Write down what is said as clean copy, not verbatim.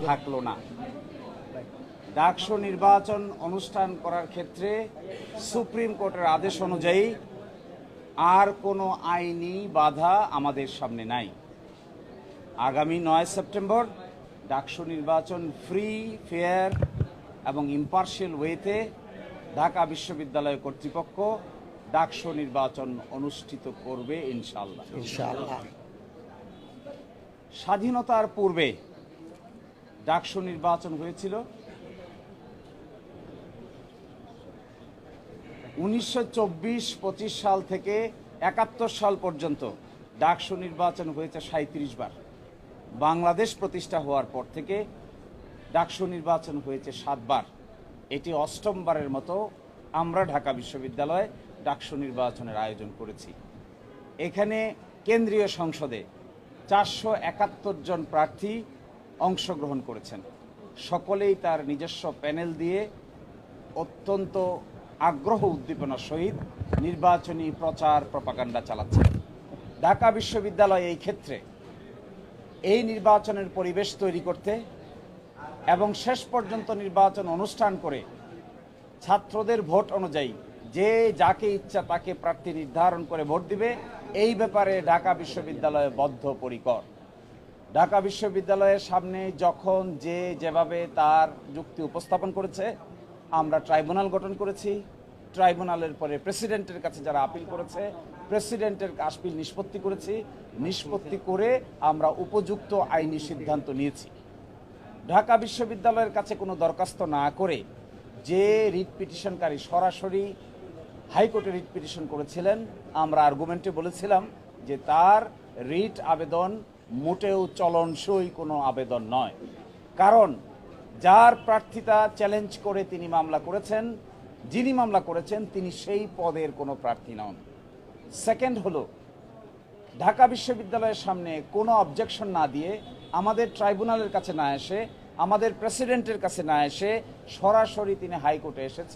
থাকলো না। ডাকসু নির্বাচন অনুষ্ঠান করার ক্ষেত্রে সুপ্রিম কোর্টের আদেশ অনুযায়ী আর কোনো আইনি বাধা আমাদের সামনে নাই। আগামী 9 সেপ্টেম্বর ডাকসু নির্বাচন ফ্রি, ফেয়ার এবং ইম্পার্শিয়াল ওয়েতে ঢাকা বিশ্ববিদ্যালয় কর্তৃপক্ষ ডাকসু নির্বাচন অনুষ্ঠিত করবে ইনশাআল্লাহ। স্বাধীনতার পূর্বে ডাকসু নির্বাচন হয়েছিল 1924-25 সাল থেকে 71 সাল পর্যন্ত ডাকসু নির্বাচন হয়েছে 37 বার। বাংলাদেশ প্রতিষ্ঠা হওয়ার পর থেকে ডাকসু নির্বাচন হয়েছে 7 বার। এটি 8ম বারের মতো আমরা ঢাকা বিশ্ববিদ্যালয়ে ডাকসু নির্বাচনের আয়োজন করেছি। এখানে কেন্দ্রীয় সংসদে 471 জন প্রার্থী অংশগ্রহণ করেছেন। সকলেই তার নিজস্ব প্যানেল দিয়ে অত্যন্ত আগ্রহ উদ্দীপনার সহিত নির্বাচনী প্রচার প্রপাগান্ডা চালাচ্ছেন। ঢাকা বিশ্ববিদ্যালয় এই ক্ষেত্রে এই নির্বাচনের পরিবেশ তৈরি করতে এবং শেষ পর্যন্ত নির্বাচন অনুষ্ঠান করে ছাত্রদের ভোট অনুযায়ী যে যাকে ইচ্ছা তাকে প্রার্থী নির্ধারণ করে ভোট দিবে, এই ব্যাপারে ঢাকা বিশ্ববিদ্যালয় বদ্ধপরিকর। ঢাকা বিশ্ববিদ্যালয়ের সামনে যখন যে যেভাবে তার যুক্তি উপস্থাপন করেছে, আমরা ট্রাইব্যুনাল গঠন করেছি। ট্রাইব্যুনালের পরে প্রেসিডেন্টের কাছে যারা আপিল করেছে, প্রেসিডেন্টের আপিল নিষ্পত্তি করেছি। নিষ্পত্তি করে আমরা উপযুক্ত আইনি সিদ্ধান্ত নিয়েছি। ঢাকা বিশ্ববিদ্যালয়ের কাছে কোনো দরখাস্ত না করে যে রিট পিটিশনকারী সরাসরি হাইকোর্টে রিট পিটিশন করেছিলেন, আমরা আর্গুমেন্টে বলেছিলাম যে তার রিট আবেদন মোটেও চলনসই কোনো আবেদন নয়। কারণ যার প্রার্থিতা চ্যালেঞ্জ করে তিনি মামলা করেছেন, যিনি মামলা করেছেন তিনি সেই পদের কোনো প্রার্থী নন। সেকেন্ড হলো, ঢাকা বিশ্ববিদ্যালয়ের সামনে কোনো অবজেকশন না দিয়ে, আমাদের ট্রাইব্যুনালের কাছে না এসে, আমাদের প্রেসিডেন্টের কাছে না এসে সরাসরি তিনি হাইকোর্টে এসেছেন।